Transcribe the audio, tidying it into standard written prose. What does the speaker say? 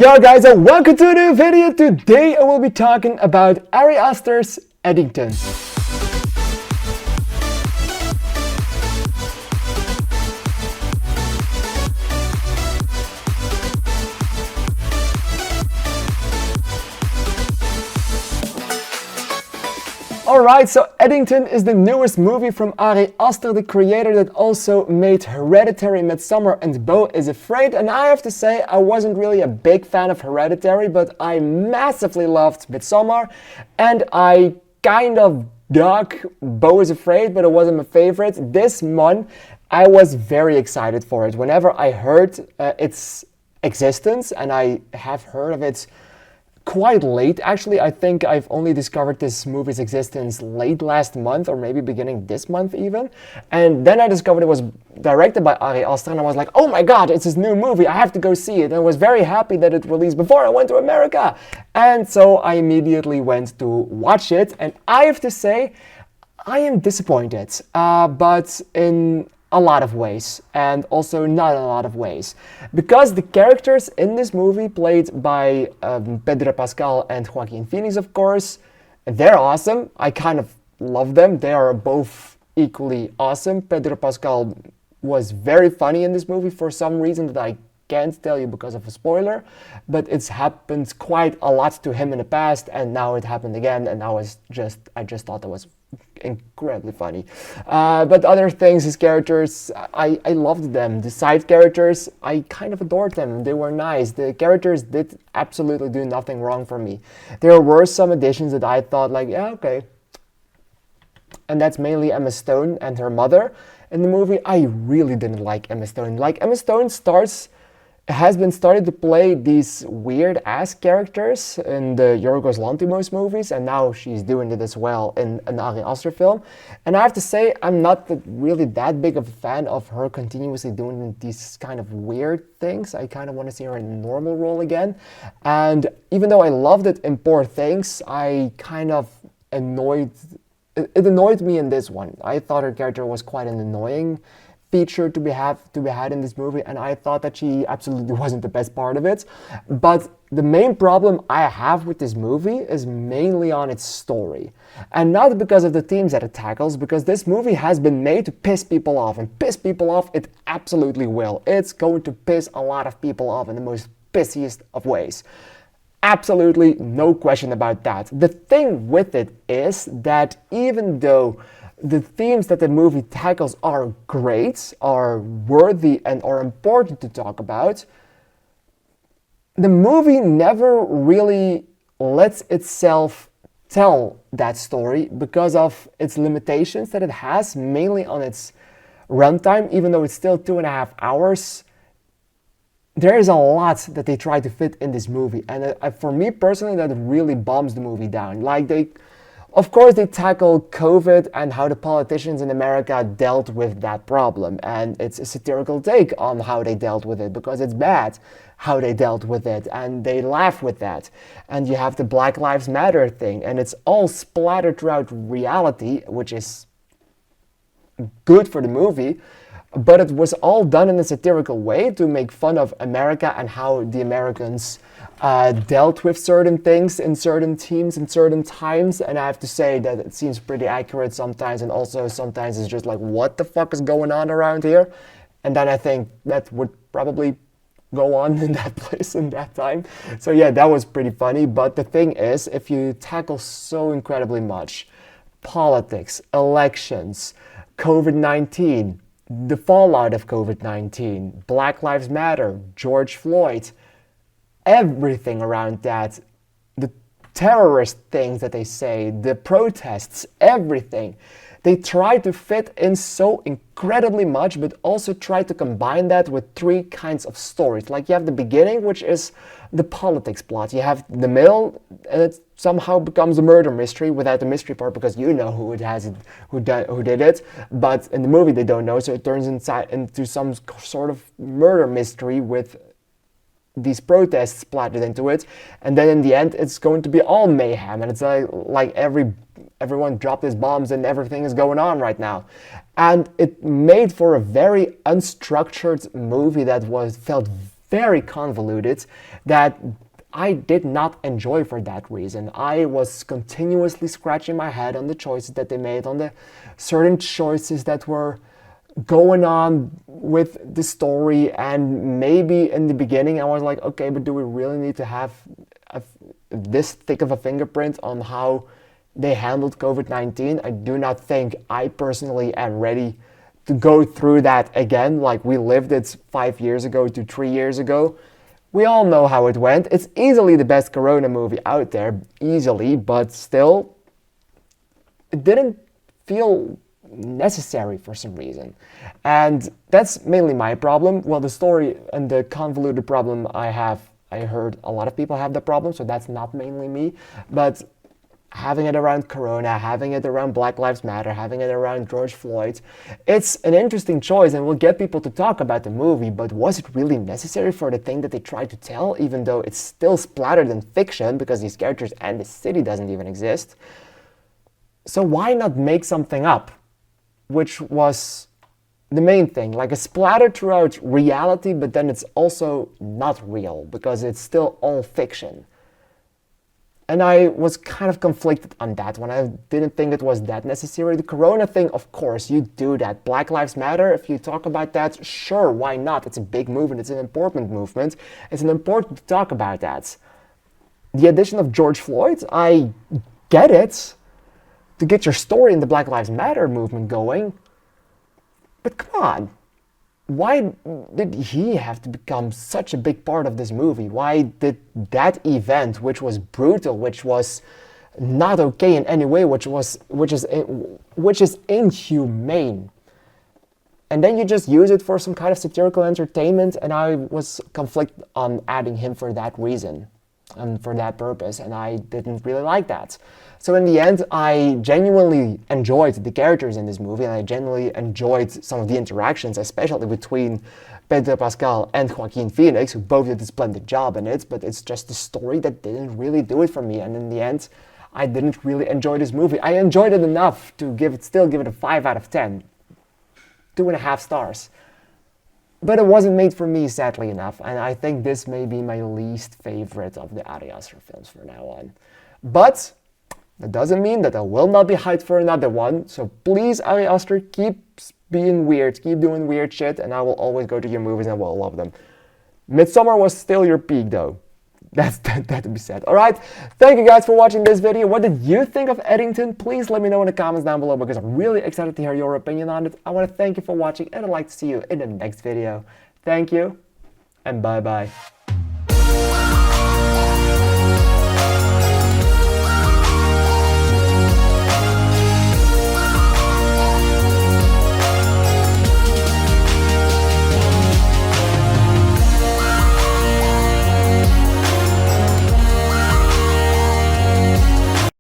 Yo guys, and welcome to a new video. Today I will be talking about Ari Aster's Eddington. Alright, so Eddington is the newest movie from Ari Aster, the creator that also made Hereditary, Midsommar and Beau is Afraid. And I have to say, I wasn't really a big fan of Hereditary, but I massively loved Midsommar. And I kind of dug Beau is Afraid, but it wasn't my favorite. This one, I was very excited for it. Whenever I heard its existence, and I have heard of it quite late, actually. I think I've only discovered this movie's existence late last month, or maybe beginning this month even. And then I discovered it was directed by Ari Aster, and I was like, oh my god, it's his new movie, I have to go see it. And I was very happy that it released before I went to America. And so I immediately went to watch it, and I have to say, I am disappointed, but in a lot of ways, and also not in a lot of ways. Because the characters in this movie, played by Pedro Pascal and Joaquin Phoenix, of course, they're awesome. I kind of love them. They are both equally awesome. Pedro Pascal was very funny in this movie for some reason that I can't tell you because of a spoiler, but it's happened quite a lot to him in the past, and now it happened again, and I just thought that was incredibly funny. But other things, his characters, I loved them. The side characters, I kind of adored them. They were nice. The characters did absolutely do nothing wrong for me. There were some additions that I thought like, yeah, okay. And that's mainly Emma Stone and her mother. In the movie, I really didn't like Emma Stone. Like, Emma Stone has been started to play these weird-ass characters in the Yorgos Lanthimos movies, and now she's doing it as well in an Ari Aster film. And I have to say, I'm not really that big of a fan of her continuously doing these kind of weird things. I kind of want to see her in a normal role again. And even though I loved it in Poor Things, I kind of it annoyed me in this one. I thought her character was quite an annoying feature to be had in this movie, and I thought that she absolutely wasn't the best part of it. But the main problem I have with this movie is mainly on its story, and not because of the themes that it tackles, because this movie has been made to piss people off, and piss people off it absolutely will. It's going to piss a lot of people off in the most pissiest of ways. Absolutely no question about that. The thing with it is that even though the themes that the movie tackles are great, are worthy, and are important to talk about, the movie never really lets itself tell that story because of its limitations that it has, mainly on its runtime. Even though it's still 2.5 hours, there is a lot that they try to fit in this movie, and for me personally, that really bombs the movie down. Like, of course, they tackle COVID and how the politicians in America dealt with that problem. And it's a satirical take on how they dealt with it, because it's bad how they dealt with it. And they laugh with that. And you have the Black Lives Matter thing. And it's all splattered throughout reality, which is good for the movie. But it was all done in a satirical way to make fun of America and how the Americans dealt with certain things in certain teams in certain times. And I have to say that it seems pretty accurate sometimes, and also sometimes it's just like, what the fuck is going on around here? And then I think that would probably go on in that place in that time. So yeah, that was pretty funny. But the thing is, if you tackle so incredibly much politics, elections, COVID-19, the fallout of COVID-19, Black Lives Matter, George Floyd, everything around that, the terrorist things that they say, the protests, everything. They try to fit in so incredibly much, but also try to combine that with 3 kinds of stories. Like, you have the beginning, which is the politics plot. You have the middle, and it somehow becomes a murder mystery without the mystery part, because you know who did it. But in the movie they don't know, so it turns into some sort of murder mystery with these protests splattered into it. And then in the end, it's going to be all mayhem, and it's like everyone dropped his bombs and everything is going on right now. And it made for a very unstructured movie that felt very convoluted that I did not enjoy for that reason. I was continuously scratching my head on the choices that they made, on the certain choices that were going on with the story, and maybe in the beginning I was like, okay, but do we really need to have this thick of a fingerprint on how they handled COVID-19? I do not think I personally am ready to go through that again, like we lived it 5 years ago to 3 years ago. We all know how it went. It's easily the best Corona movie out there, easily, but still, it didn't feel necessary for some reason. And that's mainly my problem. Well, the story and the convoluted problem I heard a lot of people have the problem, so that's not mainly me. But having it around Corona, having it around Black Lives Matter, having it around George Floyd, it's an interesting choice and will get people to talk about the movie, but was it really necessary for the thing that they tried to tell, even though it's still splattered in fiction because these characters and the city doesn't even exist? So why not make something up, which was the main thing, like a splatter throughout reality, but then it's also not real because it's still all fiction. And I was kind of conflicted on that one. I didn't think it was that necessary. The Corona thing, of course, you do that. Black Lives Matter, if you talk about that, sure, why not? It's a big movement. It's an important movement. It's important to talk about that. The addition of George Floyd, I get it. To get your story in the Black Lives Matter movement going. But come on. Why did he have to become such a big part of this movie? Why did that event, which was brutal, which was not okay in any way, which is inhumane, and then you just use it for some kind of satirical entertainment? And I was conflicted on adding him for that reason and for that purpose, and I didn't really like that. So in the end, I genuinely enjoyed the characters in this movie, and I genuinely enjoyed some of the interactions, especially between Pedro Pascal and Joaquin Phoenix, who both did a splendid job in it, but it's just the story that didn't really do it for me, and in the end, I didn't really enjoy this movie. I enjoyed it enough to still give it a 5 out of 10, 2.5 stars. But it wasn't made for me, sadly enough, and I think this may be my least favorite of the Ari Aster films from now on. But that doesn't mean that I will not be hyped for another one, so please, Ari Aster, keep being weird, keep doing weird shit, and I will always go to your movies and I will love them. Midsommar was still your peak, though. That to be said. Alright, thank you guys for watching this video. What did you think of Eddington? Please let me know in the comments down below because I'm really excited to hear your opinion on it. I want to thank you for watching and I'd like to see you in the next video. Thank you, and bye-bye.